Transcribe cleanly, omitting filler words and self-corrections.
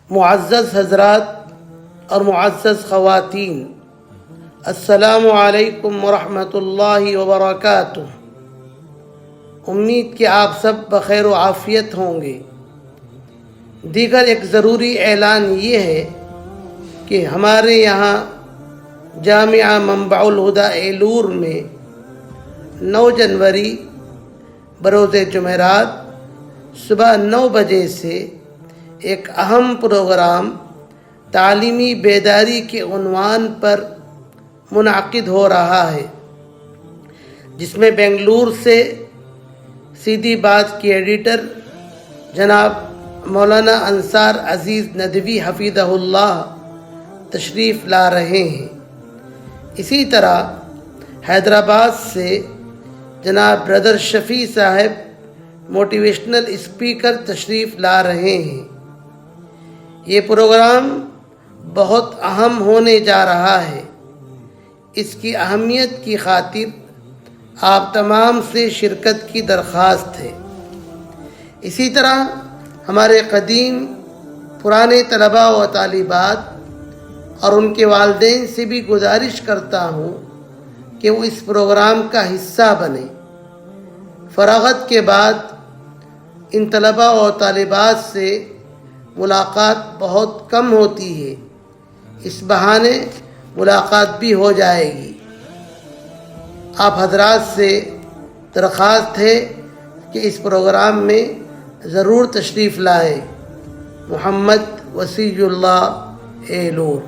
معزز حضرات اور معزز خواتین، السلام علیکم ورحمۃ اللہ وبرکاتہ۔ امید کہ آپ سب بخیر و عافیت ہوں گے۔ دیگر ایک ضروری اعلان یہ ہے کہ ہمارے یہاں جامعہ منبع الہدیٰ ایلور میں 9 جنوری بروز جمعرات صبح 9 بجے سے ایک اہم پروگرام تعلیمی بیداری کے عنوان پر منعقد ہو رہا ہے، جس میں بنگلور سے سیدھی بات کی ایڈیٹر جناب مولانا انصار عزیز ندوی حفظہ اللہ تشریف لا رہے ہیں۔ اسی طرح حیدرآباد سے جناب برادر شفیع صاحب موٹیویشنل اسپیکر تشریف لا رہے ہیں۔ یہ پروگرام بہت اہم ہونے جا رہا ہے۔ اس کی اہمیت کی خاطر آپ تمام سے شرکت کی درخواست ہے۔ اسی طرح ہمارے قدیم پرانے طلباء و طالبات اور ان کے والدین سے بھی گزارش کرتا ہوں کہ وہ اس پروگرام کا حصہ بنیں۔ فراغت کے بعد ان طلباء و طالبات سے ملاقات بہت کم ہوتی ہے، اس بہانے ملاقات بھی ہو جائے گی۔ آپ حضرات سے درخواست ہے کہ اس پروگرام میں ضرور تشریف لائیں۔ محمد وسیع اللہ ایلور۔